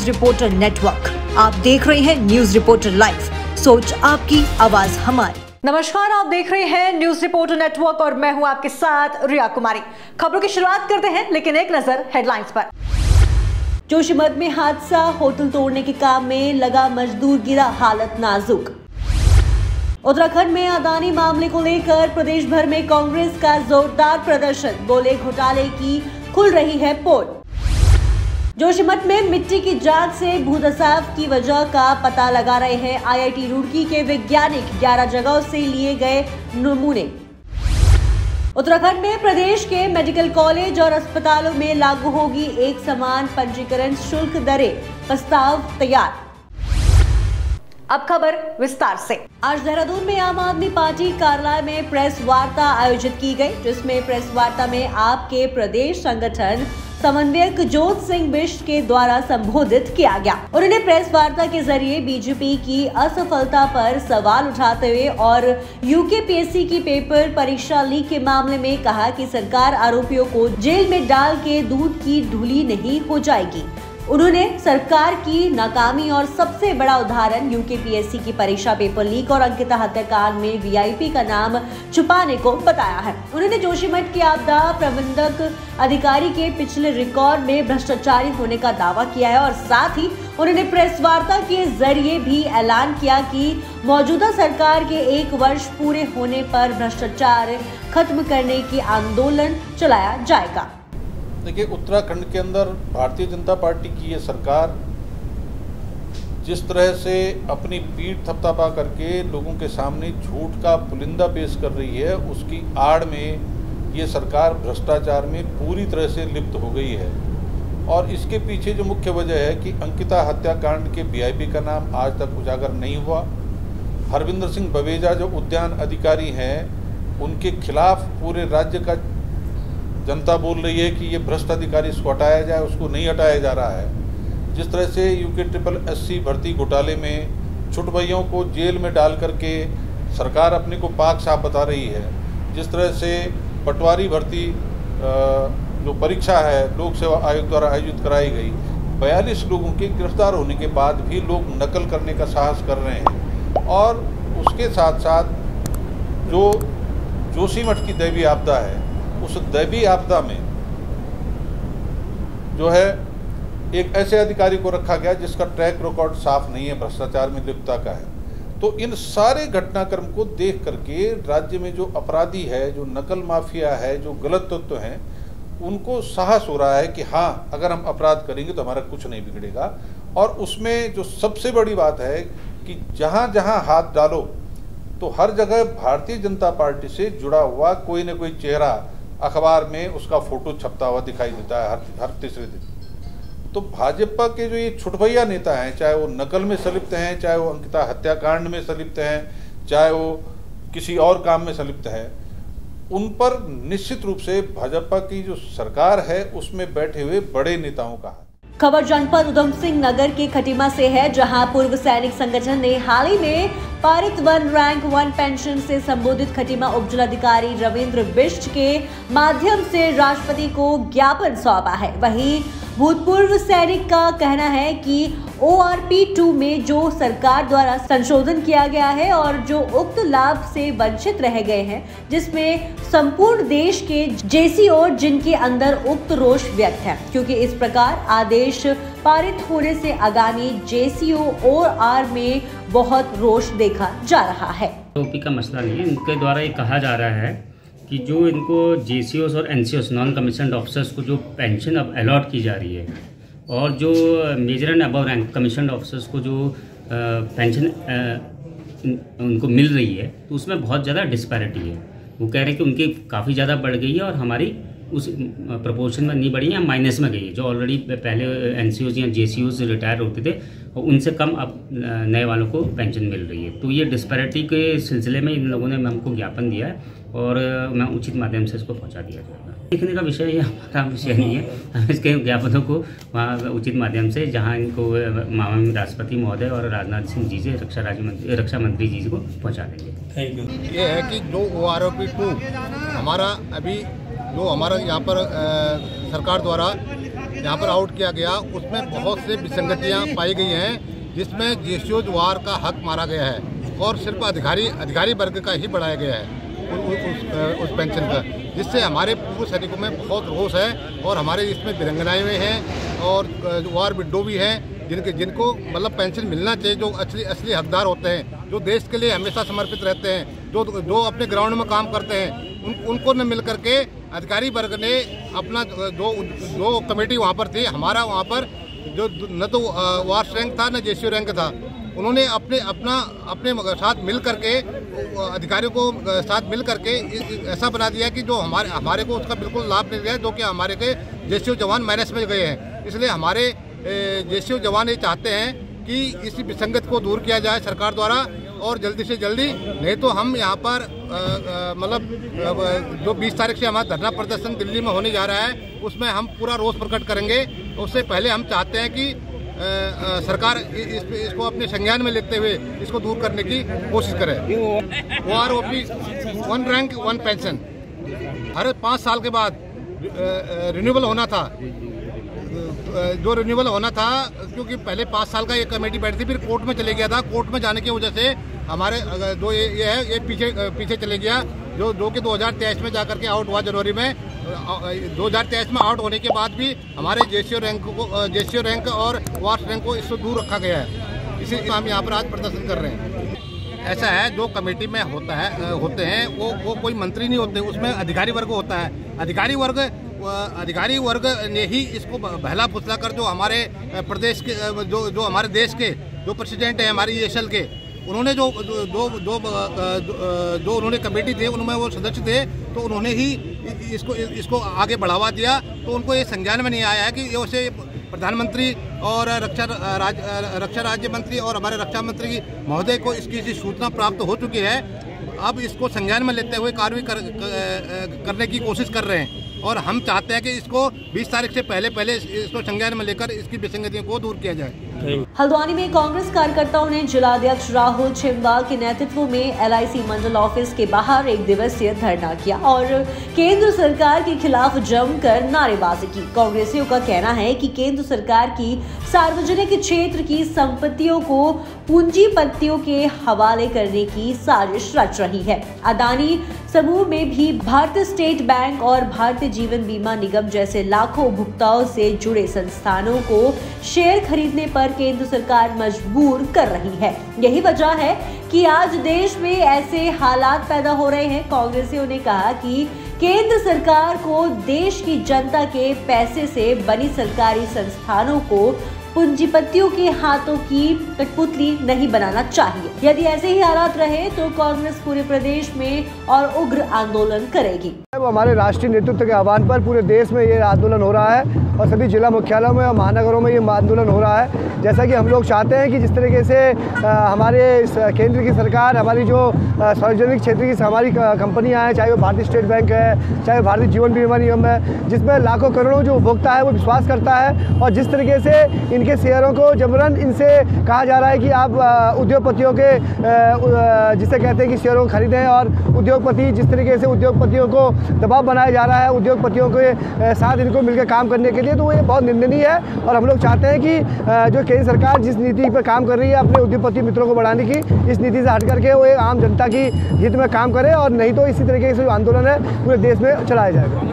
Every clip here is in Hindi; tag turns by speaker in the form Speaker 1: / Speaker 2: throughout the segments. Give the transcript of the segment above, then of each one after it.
Speaker 1: News reporter network. आप देख रहे हैं न्यूज रिपोर्टर लाइव, सोच आपकी, आवाज हमारी। नमस्कार, आप देख रहे हैं न्यूज रिपोर्टर नेटवर्क और मैं हूं आपके साथ रिया कुमारी। खबरों की शुरुआत करते हैं, लेकिन एक नजर हेडलाइंस पर। जोशीमठ में हादसा, होटल तोड़ने के काम में लगा मजदूर गिरा, हालत नाजुक। उत्तराखंड में अदानी मामले को लेकर प्रदेश भर में कांग्रेस का जोरदार प्रदर्शन, बोले घोटाले की खुल रही है पोल। जोशीमठ में मिट्टी की जांच से भूदसाव की वजह का पता लगा रहे हैं आईआईटी रुड़की के वैज्ञानिक, 11 जगहों से लिए गए नमूने। उत्तराखंड में प्रदेश के मेडिकल कॉलेज और अस्पतालों में लागू होगी एक समान पंजीकरण शुल्क दरें, प्रस्ताव तैयार। अब खबर विस्तार से। आज देहरादून में आम आदमी पार्टी कार्यालय में प्रेस वार्ता आयोजित की गई, जिसमें प्रेस वार्ता में आप के प्रदेश संगठन समन्वयक जोत सिंह बिष्ट के द्वारा संबोधित किया गया। उन्होंने प्रेस वार्ता के जरिए बीजेपी की असफलता पर सवाल उठाते हुए और यूकेपीएससी की पेपर परीक्षा लीक के मामले में कहा कि सरकार आरोपियों को जेल में डाल के दूध की ढूली नहीं हो जाएगी। उन्होंने सरकार की नाकामी और सबसे बड़ा उदाहरण यूकेपीएससी की परीक्षा पेपर लीक और अंकिता हत्याकांड में वीआईपी का नाम छुपाने को बताया है। उन्होंने जोशीमठ के आपदा प्रबंधक अधिकारी के पिछले रिकॉर्ड में भ्रष्टाचारी होने का दावा किया है और साथ ही उन्होंने प्रेस वार्ता के जरिए भी ऐलान किया कि मौजूदा सरकार के 1 वर्ष पूरे होने पर भ्रष्टाचार खत्म करने की आंदोलन चलाया जाएगा।
Speaker 2: देखिए, उत्तराखंड के अंदर भारतीय जनता पार्टी की ये सरकार जिस तरह से अपनी पीठ थपथपा करके लोगों के सामने झूठ का पुलिंदा पेश कर रही है, उसकी आड़ में ये सरकार भ्रष्टाचार में पूरी तरह से लिप्त हो गई है। और इसके पीछे जो मुख्य वजह है कि अंकिता हत्याकांड के वीआईपी का नाम आज तक उजागर नहीं हुआ। हरविंदर सिंह बवेजा जो उद्यान अधिकारी हैं, उनके खिलाफ पूरे राज्य का जनता बोल रही है कि ये भ्रष्ट अधिकारी, इसको हटाया जाए, उसको नहीं हटाया जा रहा है। जिस तरह से यूके भर्ती घोटाले में छुटभइयों को जेल में डाल करके सरकार अपने को पाक साफ बता रही है, जिस तरह से पटवारी भर्ती जो परीक्षा है लोक सेवा आयोग द्वारा आयोजित कराई गई, 42 लोगों के गिरफ्तार होने के बाद भी लोग नकल करने का साहस कर रहे हैं। और उसके साथ साथ जो जोशीमठ की दैवीय आपदा है, उस दैवीय आपदा में जो है एक ऐसे अधिकारी को रखा गया जिसका ट्रैक रिकॉर्ड साफ नहीं है, भ्रष्टाचार में लिप्तता का है। तो इन सारे घटनाक्रम को देख करके राज्य में जो अपराधी है, जो नकल माफिया है, जो गलत तत्व हैं, उनको साहस हो रहा है कि हाँ, अगर हम अपराध करेंगे तो हमारा कुछ नहीं बिगड़ेगा। और उसमें जो सबसे बड़ी बात है कि जहाँ जहाँ हाथ डालो तो हर जगह भारतीय जनता पार्टी से जुड़ा हुआ कोई न कोई चेहरा अखबार में उसका फोटो छपता हुआ दिखाई देता है हर तीसरे दिन। तो भाजपा के जो ये छुटभैया नेता हैं, चाहे वो नकल में संलिप्त हैं, चाहे वो अंकिता हत्याकांड में संलिप्त हैं, चाहे वो किसी और काम में संलिप्त हैं, उन पर निश्चित रूप से भाजपा की जो सरकार है उसमें बैठे हुए बड़े नेताओं का।
Speaker 1: खबर जनपद उधम सिंह नगर के खटीमा से है, जहां पूर्व सैनिक संगठन ने हाल ही में पारित 1 रैंक 1 पेंशन से संबोधित खटीमा उपजिलाधिकारी रविंद्र बिष्ट के माध्यम से राष्ट्रपति को ज्ञापन सौंपा है। वहीं भूतपूर्व सैनिक का कहना है कि ORP2 में जो सरकार द्वारा संशोधन किया गया है और जो उक्त लाभ से वंचित रह गए हैं, जिसमें संपूर्ण देश के JCO जिनके अंदर उक्त रोष व्यक्त है, क्योंकि इस प्रकार आदेश पारित होने से आगामी JCO में बहुत रोष देखा जा रहा है।
Speaker 3: OP का मसला नहीं है, इनके द्वारा ये कहा जा रहा है कि जो इनको JCOs और NCOs नॉन कमीशन्ड ऑफिसर्स को जो पेंशन अब अलॉट की जा रही है और जो major and above rank commissioned officers को जो पेंशन उनको मिल रही है, तो उसमें बहुत ज़्यादा डिस्पैरिटी है। वो कह रहे हैं कि उनकी काफ़ी ज़्यादा बढ़ गई है और हमारी उस प्रोपोर्शन में नहीं बढ़ी है, माइनस में गई है। जो ऑलरेडी पहले NCOs या JCOs रिटायर होते थे और उनसे कम अब नए वालों को पेंशन मिल रही है। तो ये डिस्पैरिटी के सिलसिले में इन लोगों ने हमको ज्ञापन दिया है और मैं उचित माध्यम से इसको पहुंचा दिया जाएगा। देखने का विषय ये हमारा विषय नहीं है, हम इसके ज्ञापनों को वहाँ उचित माध्यम से जहाँ इनको माननीय राष्ट्रपति महोदय और राजनाथ सिंह जी से रक्षा मंत्री जी को पहुँचा देंगे।
Speaker 4: Thank you. ये है कि जो ORP2 हमारा अभी जो हमारा यहाँ पर सरकार द्वारा यहाँ पर आउट किया गया उसमें बहुत से विसंगतियाँ पाई गई हैं, जिसमें जेसीओ जवार का हक मारा गया है और सिर्फ अधिकारी वर्ग का ही बढ़ाया गया है उस पेंशन का, जिससे हमारे पूर्व सैनिकों में बहुत रोष है और हमारे इसमें वीरांगनाएं हुए हैं और वार विडो भी हैं जिनको मतलब पेंशन मिलना चाहिए, जो असली हकदार होते हैं, जो देश के लिए हमेशा समर्पित रहते हैं, जो अपने ग्राउंड में काम करते हैं, उनको न मिल करके अधिकारी वर्ग ने अपना जो कमेटी वहाँ पर थी, हमारा वहाँ पर जो न तो वार्ष रैंक था न जेसीओ रैंक था, उन्होंने अपने साथ मिल करके अधिकारियों को साथ मिल करके ऐसा बना दिया कि जो हमारे को उसका बिल्कुल लाभ नहीं दिया, जो कि हमारे के जेसीओ जवान माइनस में गए हैं। इसलिए हमारे जेसीओ जवान ये चाहते हैं कि इसी विसंगत को दूर किया जाए सरकार द्वारा और जल्दी से जल्दी, नहीं तो हम यहाँ पर मतलब जो 20 तारीख से हमारा धरना प्रदर्शन दिल्ली में होने जा रहा है, उसमें हम पूरा रोष प्रकट करेंगे। उससे पहले हम चाहते हैं कि सरकार इसको अपने संज्ञान में लेते हुए इसको दूर करने की कोशिश करे। OROP 1 रैंक 1 पेंशन हर 5 साल के बाद रिन्यूअल होना था, जो रिन्यूअल होना था, क्योंकि पहले 5 साल का एक कमेटी बैठी थी, फिर कोर्ट में चले गया था। कोर्ट में जाने की वजह से हमारे जो ये पीछे चले गया, जो कि 2023 में जाकर के आउट हुआ। जनवरी में 2023 में आउट होने के बाद भी हमारे जेसीओ रैंक और वार्ष रैंक को इससे दूर रखा गया है। इसीलिए हम यहाँ पर आज प्रदर्शन कर रहे हैं। ऐसा है, जो कमेटी में होते हैं वो कोई मंत्री नहीं होते, उसमें अधिकारी वर्ग होता है। अधिकारी वर्ग ने ही इसको बहला फुसला कर जो हमारे प्रदेश के जो हमारे देश के जो प्रेसिडेंट हैं हमारी ESL के, उन्होंने जो उन्होंने कमेटी थे, उनमें वो सदस्य थे, तो उन्होंने ही इसको आगे बढ़ावा दिया। तो उनको ये संज्ञान में नहीं आया है कि ये उसे प्रधानमंत्री और रक्षा राज्य मंत्री और हमारे रक्षा मंत्री महोदय को इसकी सूचना प्राप्त हो चुकी है। अब इसको संज्ञान में लेते हुए कार्रवाई करने की कोशिश कर रहे हैं और हम चाहते हैं कि इसको 20 तारीख से पहले इसको संज्ञान में लेकर इसकी विसंगतियों को दूर किया जाए।
Speaker 1: हल्द्वानी में कांग्रेस कार्यकर्ताओं ने जिलाध्यक्ष राहुल छिंदवाल के नेतृत्व में LIC मंडल ऑफिस के बाहर 1 दिवसीय धरना किया और केंद्र सरकार के खिलाफ जमकर नारेबाजी की। कांग्रेसियों का कहना है कि केंद्र सरकार की सार्वजनिक क्षेत्र की संपत्तियों को पूंजीपतियों के हवाले करने की साजिश रच रही है। अदानी समूह में भी भारतीय स्टेट बैंक और भारतीय जीवन बीमा निगम जैसे लाखों उपभोक्ताओं से जुड़े संस्थानों को शेयर खरीदने पर केंद्र सरकार मजबूर कर रही है। यही वजह है कि आज देश में ऐसे हालात पैदा हो रहे हैं। कांग्रेसियों ने कहा कि केंद्र सरकार को देश की जनता के पैसे से बनी सरकारी संस्थानों को पूंजीपतियों के हाथों की कठपुतली नहीं बनाना चाहिए। यदि ऐसे ही हालात रहे तो कांग्रेस पूरे प्रदेश में और उग्र आंदोलन करेगी।
Speaker 5: हमारे राष्ट्रीय नेतृत्व के आह्वान पर पूरे देश में ये आंदोलन हो रहा है और सभी जिला मुख्यालयों में और महानगरों में ये आंदोलन हो रहा है। जैसा कि हम लोग चाहते हैं कि जिस तरीके से हमारे केंद्र की सरकार, हमारी जो सार्वजनिक क्षेत्र की हमारी कंपनियां हैं, चाहे वो भारतीय स्टेट बैंक है, चाहे भारतीय जीवन बीमा निगम है, जिसमें लाखों करोड़ों जो उपभोक्ता है वो विश्वास करता है, और जिस तरीके से इनके शेयरों को जबरन इनसे कहा जा रहा है कि आप उद्योगपतियों के जिसे कहते हैं कि शेयरों को खरीदें, और उद्योगपति जिस तरीके से उद्योगपतियों को दबाव बनाया जा रहा है उद्योगपतियों के साथ इनको मिलकर काम करने के लिए, तो ये बहुत निंदनीय है। और हम लोग चाहते हैं कि जो केंद्र सरकार जिस नीति पर काम कर रही है अपने उद्योगपति मित्रों को बढ़ाने की, इस नीति से हट करके वो एक आम जनता की हित में काम करे, और नहीं तो इसी तरीके से जो आंदोलन है पूरे देश में चलाया जाएगा।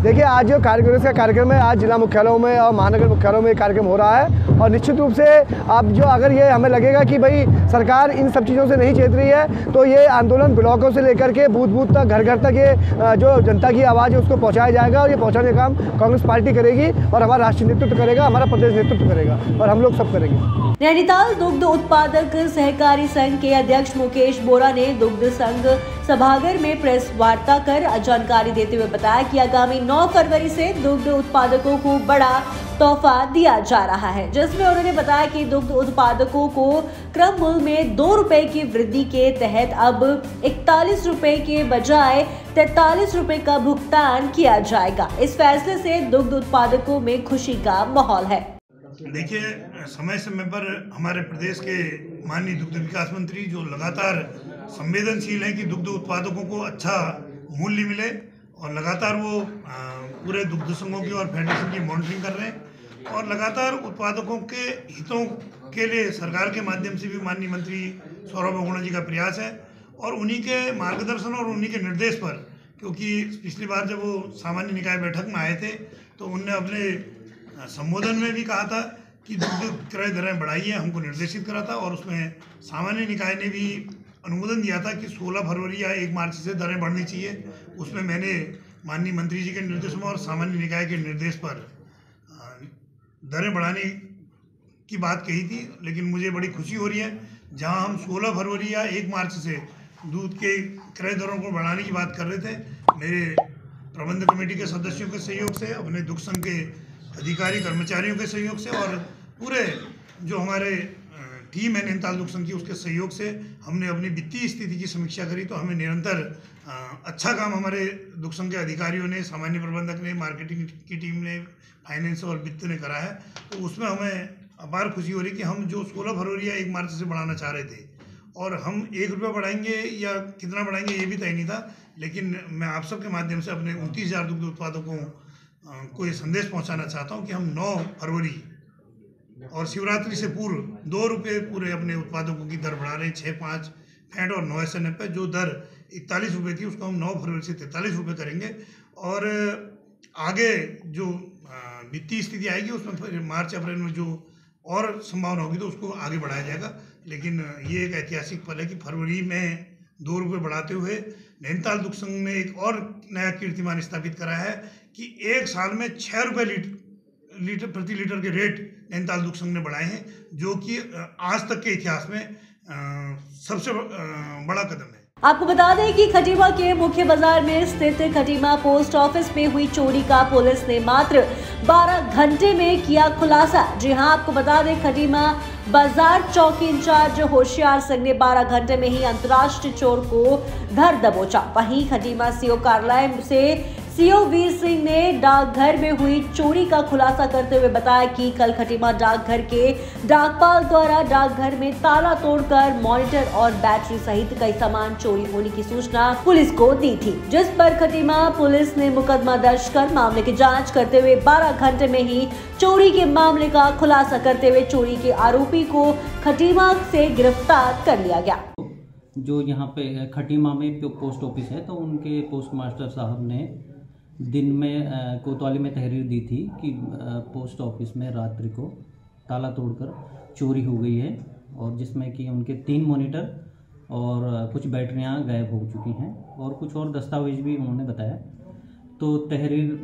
Speaker 5: देखिए, आज जो कांग्रेस का कार्यक्रम है, आज जिला मुख्यालयों में और महानगर मुख्यालयों में कार्यक्रम हो रहा है, और निश्चित रूप से अब जो अगर ये हमें लगेगा कि भाई सरकार इन सब चीज़ों से नहीं चेत रही है, तो ये आंदोलन ब्लॉकों से लेकर के बूथ बूथ तक, घर घर तक ये जो जनता की आवाज़ है उसको पहुंचाया जाएगा, और ये पहुंचाने का काम कांग्रेस पार्टी करेगी और हमारा राष्ट्रीय नेतृत्व करेगा, हमारा प्रदेश नेतृत्व करेगा, और हम लोग सब करेंगे।
Speaker 1: नैनीताल दुग्ध उत्पादक सहकारी संघ के अध्यक्ष मुकेश बोरा ने दुग्ध संघ सभागार में प्रेस वार्ता कर जानकारी देते हुए बताया कि आगामी 9 फरवरी से दुग्ध उत्पादकों को बड़ा तोहफा दिया जा रहा है, जिसमें उन्होंने बताया कि दुग्ध उत्पादकों को क्रम मूल्य में 2 रुपए की वृद्धि के तहत अब 41 रुपए के बजाय 43 रुपए का भुगतान किया जाएगा। इस फैसले से दुग्ध उत्पादकों में खुशी का माहौल है।
Speaker 6: देखिए, समय समय पर हमारे प्रदेश के माननीय दुग्ध विकास मंत्री जो लगातार संवेदनशील हैं कि दुग्ध उत्पादकों को अच्छा मूल्य मिले, और लगातार वो पूरे दुग्ध संघों की और फेडरेशन की मॉनिटरिंग कर रहे हैं और लगातार उत्पादकों के हितों के लिए सरकार के माध्यम से भी माननीय मंत्री सौरभ बहुगुणा जी का प्रयास है और उन्हीं के मार्गदर्शन और उन्हीं के निर्देश पर, क्योंकि पिछली बार जब वो सामान्य निकाय बैठक में आए थे तो उनने अपने संबोधन में भी कहा था कि दुग्ध क्रय दरें बढ़ाइए, हमको निर्देशित करा था और उसमें सामान्य निकाय ने भी अनुमोदन दिया था कि 16 फरवरी या 1 मार्च से दरें बढ़नी चाहिए। उसमें मैंने माननीय मंत्री जी के निर्देशों और सामान्य निकाय के निर्देश पर दरें बढ़ाने की बात कही थी, लेकिन मुझे बड़ी खुशी हो रही है जहां हम 16 फरवरी या 1 मार्च से दूध के क्रय दरों को बढ़ाने की बात कर रहे थे, मेरे प्रबंध कमेटी के सदस्यों के सहयोग से, अपने दुग्ध संघ के अधिकारी कर्मचारियों के सहयोग से और पूरे जो हमारे टीम है नैनीताल दुग्ध संघ की उसके सहयोग से हमने अपनी वित्तीय स्थिति की समीक्षा करी। तो हमें निरंतर अच्छा काम हमारे दुग्ध संघ के अधिकारियों ने, सामान्य प्रबंधक ने, मार्केटिंग की टीम ने, फाइनेंस और वित्त ने करा है। तो उसमें हमें अपार खुशी हो रही कि हम जो 16 फरवरी या 1 मार्च से बढ़ाना चाह रहे थे और हम 1 रुपया बढ़ाएंगे या कितना बढ़ाएंगे ये भी तय नहीं था, लेकिन मैं आप सबके माध्यम से अपने 29,000 दुग्ध उत्पादकों को ये संदेश पहुंचाना चाहता हूं कि हम 9 फरवरी और शिवरात्रि से पूर्व 2 रुपये पूरे अपने उत्पादकों की दर बढ़ा रहे हैं। 6, 5 फैट और 9 SNF पे जो दर 41 रुपये थी उसको हम 9 फरवरी से 43 रुपये करेंगे और आगे जो वित्तीय स्थिति आएगी उसमें फिर मार्च अप्रैल में जो और संभावना होगी तो उसको आगे बढ़ाया जाएगा। लेकिन ये एक ऐतिहासिक पल है कि फरवरी में 2 रुपये बढ़ाते हुए नैनीताल दुग्ध संघ ने एक और नया कीर्तिमान स्थापित करा है कि 1 साल में 6 रुपये प्रति लीटर के रेट नैनीताल दुग्ध संघ ने बढ़ाए हैं, जो कि आज तक के इतिहास में सबसे बड़ा कदम है।
Speaker 1: आपको बता दें कि खटीमा के मुख्य बाजार में स्थित खटीमा पोस्ट ऑफिस में हुई चोरी का पुलिस ने मात्र 12 घंटे में किया खुलासा। जी हां, आपको बता दें खटीमा बाजार चौकी इंचार्ज होशियार सिंह ने 12 घंटे में ही अंतर्राष्ट्रीय चोर को धर दबोचा। वहीं खटीमा सीओ कार्यालय से सीओ वीर सिंह ने डाकघर में हुई चोरी का खुलासा करते हुए बताया कि कल खटीमा डाकघर के डाकपाल द्वारा डाकघर में ताला तोड़कर मॉनिटर और बैटरी सहित कई सामान चोरी होने की सूचना पुलिस को दी थी, जिस पर खटीमा पुलिस ने मुकदमा दर्ज कर मामले की जांच करते हुए 12 घंटे में ही चोरी के मामले का खुलासा करते हुए चोरी के आरोपी को खटीमा से गिरफ्तार कर लिया गया।
Speaker 7: जो यहाँ पे खटीमा में पोस्ट ऑफिस है तो उनके पोस्ट मास्टर साहब ने दिन में कोतवाली में तहरीर दी थी कि पोस्ट ऑफिस में रात्रि को ताला तोड़कर चोरी हो गई है और जिसमें कि उनके 3 मॉनिटर और कुछ बैटरियां गायब हो चुकी हैं और कुछ और दस्तावेज भी उन्होंने बताया। तो तहरीर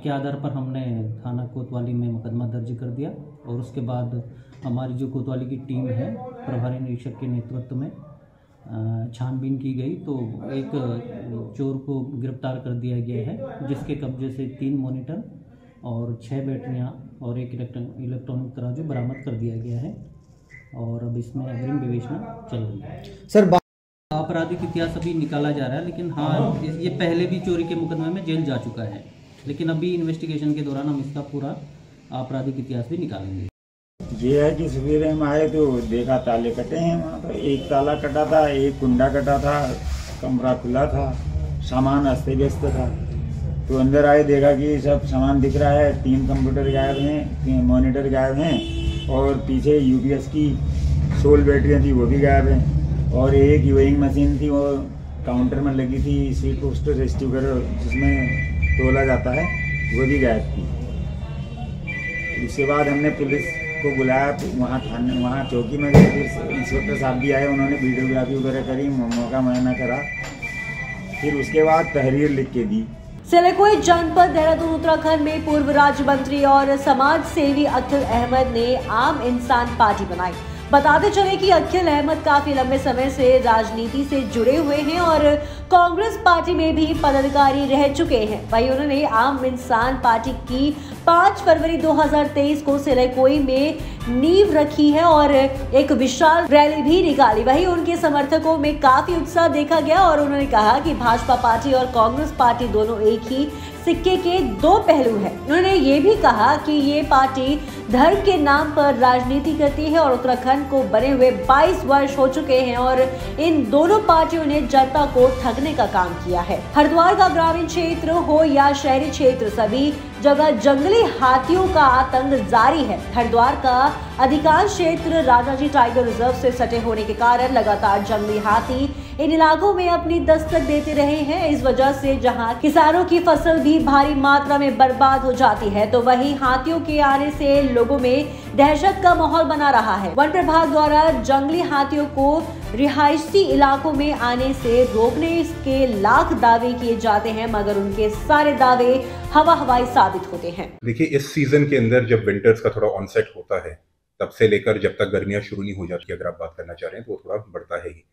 Speaker 7: के आधार पर हमने थाना कोतवाली में मुकदमा दर्ज कर दिया और उसके बाद हमारी जो कोतवाली की टीम है प्रभारी निरीक्षक के नेतृत्व में छानबीन की गई तो एक चोर को गिरफ्तार कर दिया गया है, जिसके कब्जे से 3 मॉनिटर और 6 बैटरियां और एक इलेक्ट्रॉनिक तराजू बरामद कर दिया गया है और अब इसमें अग्रिम विवेचना चल रही है। सर, आपराधिक इतिहास अभी निकाला जा रहा है, लेकिन हाँ ये पहले भी चोरी के मुकदमे में जेल जा चुका है, लेकिन अभी इन्वेस्टिगेशन के दौरान हम इसका पूरा आपराधिक इतिहास भी निकालेंगे।
Speaker 8: ये है कि सवेरे हम आए तो देखा ताले कटे हैं वहाँ पर, एक ताला कटा था, एक कुंडा कटा था, कमरा खुला था, सामान अस्त व्यस्त था। तो अंदर आए देखा कि सब सामान दिख रहा है, 3 कंप्यूटर गायब हैं, 3 मॉनिटर गायब हैं और पीछे यूपीएस की 16 बैटरियाँ थी वो भी गायब हैं और एक यूइंग मशीन थी वो काउंटर में लगी थी, सीट पोस्टर स्टिकर जिसमें तोला जाता है वो भी गायब थी। उसके बाद हमने पुलिस को बुलाया, वहाँ थाने वहाँ चौकी में गए, फिर इंस्पेक्टर साहब भी आए, उन्होंने वीडियोग्राफी वगैरह करी, मौका मुआयना करा, फिर उसके बाद तहरीर लिख के दी।
Speaker 1: सिलीगुड़ी जनपद देहरादून उत्तराखंड में पूर्व राज्य मंत्री और समाज सेवी अखिल अहमद ने आम इंसान पार्टी बनाई। बताते चले कि अखिल अहमद काफी लंबे समय से राजनीति से जुड़े हुए हैं और कांग्रेस पार्टी में भी पदाधिकारी रह चुके हैं। वहीं उन्होंने आम इंसान पार्टी की 5 फरवरी 2023 को सिलीगुड़ी में नींव रखी है और एक विशाल रैली भी निकाली। वहीं उनके समर्थकों में काफी उत्साह देखा गया और उन्होंने कहा कि भाजपा पार्टी और कांग्रेस पार्टी दोनों एक ही सिक्के के 2 पहलू हैं। उन्होंने ये भी कहा कि ये पार्टी धर्म के नाम पर राजनीति करती है और उत्तराखंड को बने हुए 22 वर्ष हो चुके हैं और इन दोनों पार्टियों ने जनता को ठगने करने का काम किया है। हरिद्वार का ग्रामीण क्षेत्र हो या शहरी क्षेत्र, सभी जगह जंगली हाथियों का आतंक जारी है। हरिद्वार का अधिकांश क्षेत्र राजाजी टाइगर रिजर्व से सटे होने के कारण लगातार जंगली हाथी इन इलाकों में अपनी दस्तक देते रहे हैं। इस वजह से जहां किसानों की फसल भी भारी मात्रा में बर्बाद हो जाती है, तो वहीं हाथियों के आने से लोगों में दहशत का माहौल बना रहा है। वन विभाग द्वारा जंगली हाथियों को रिहायशी इलाकों में आने से रोकने के लाख दावे किए जाते हैं, मगर उनके सारे दावे हवाई साबित होते हैं।
Speaker 9: देखिए, इस सीजन के अंदर जब विंटर्स का थोड़ा ऑनसेट होता है, तब से लेकर जब तक गर्मियां शुरू नहीं हो जाती, अगर आप बात करना चाह रहे हैं, तो वो थोड़ा बढ़ता है ही।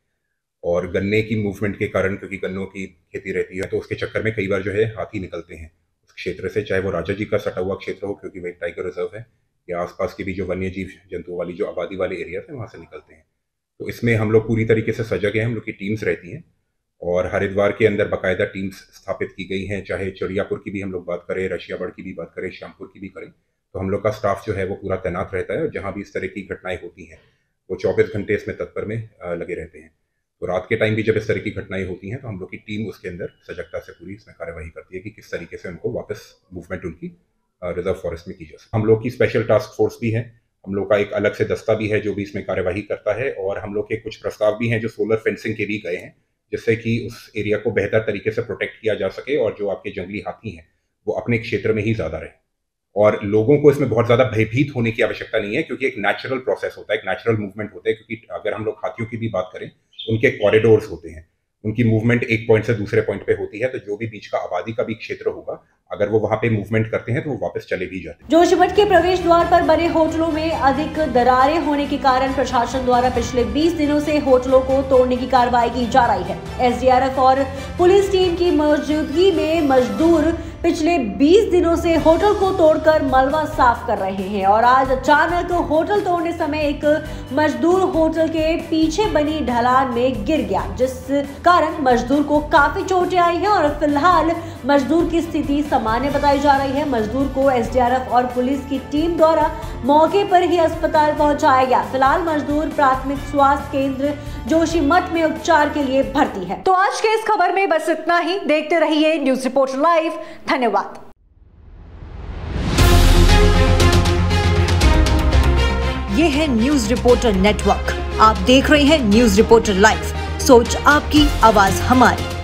Speaker 9: और गन्ने की मूवमेंट के कारण, क्योंकि गन्नों की खेती रहती है, तो उसके चक्कर में कई बार जो है हाथी निकलते हैं उस क्षेत्र से, चाहे वो राजा जी का सटा हुआ क्षेत्र हो क्योंकि वह टाइगर रिजर्व है, या आसपास की भी जो वन्य जीव जंतुओं वाली जो आबादी वाले एरिया है वहाँ से निकलते हैं। तो इसमें हम लोग पूरी तरीके से सजग हैं, हम लोग की टीम्स रहती हैं और हरिद्वार के अंदर बाकायदा टीम्स स्थापित की गई हैं। चाहे चिड़ियापुर की भी हम लोग बात करें, रशियाबाड़ की भी बात करें, श्यामपुर की भी करें, तो हम लोग का स्टाफ जो है वो पूरा तैनात रहता है और जहाँ भी इस तरह की घटनाएं होती हैं वो 24 घंटे इसमें तत्पर में लगे रहते हैं। तो रात के टाइम भी जब इस तरह की घटनाएं होती हैं तो हम लोग की टीम उसके अंदर सजगता से पूरी इसमें कार्यवाही करती है कि किस तरीके से उनको वापस मूवमेंट उनकी रिजर्व फॉरेस्ट में की जा सके। हम लोग की स्पेशल टास्क फोर्स भी है, हम लोग का एक अलग से दस्ता भी है जो भी इसमें कार्यवाही करता है, और हम लोग के कुछ प्रस्ताव भी हैं जो सोलर फेंसिंग के लिए गए हैं, जिससे कि उस एरिया को बेहतर तरीके से प्रोटेक्ट किया जा सके और जो आपके जंगली हाथी हैं वो अपने क्षेत्र में ही ज़्यादा रहे। और लोगों को इसमें बहुत ज़्यादा भयभीत होने की आवश्यकता नहीं है, क्योंकि एक नेचुरल प्रोसेस होता है, एक नेचुरल मूवमेंट होता है। क्योंकि अगर हम लोग हाथियों की भी बात करें, उनके कॉरिडोर्स होते हैं, उनकी मूवमेंट एक पॉइंट से दूसरे पॉइंट पे होती है, तो जो भी बीच का आबादी का भी क्षेत्र होगा, अगर वो वहाँ पे मूवमेंट करते हैं तो वो वापस चले भी जाते हैं।
Speaker 1: जोशीमठ के प्रवेश द्वार पर बने होटलों में अधिक दरारें होने के कारण प्रशासन द्वारा पिछले 20 दिनों से होटलों को तोड़ने की कार्रवाई की जा रही है। एसडीआरएफ और पुलिस टीम की मौजूदगी में मजदूर पिछले 20 दिनों से होटल को तोड़कर मलबा साफ कर रहे हैं और आज अचानक होटल तोड़ने समय एक मजदूर होटल के पीछे बनी ढलान में गिर गया, जिस कारण मजदूर को काफी चोटें आई हैं और फिलहाल मजदूर की स्थिति सामान्य बताई जा रही है। मजदूर को एसडीआरएफ और पुलिस की टीम द्वारा मौके पर ही अस्पताल पहुंचाया गया। फिलहाल मजदूर प्राथमिक स्वास्थ्य केंद्र जोशीमठ में उपचार के लिए भर्ती है। तो आज के इस खबर में बस इतना ही। देखते रहिए न्यूज रिपोर्टर लाइव। धन्यवाद। ये है न्यूज रिपोर्टर नेटवर्क। आप देख रहे हैं न्यूज रिपोर्टर लाइव। सोच आपकी, आवाज हमारी।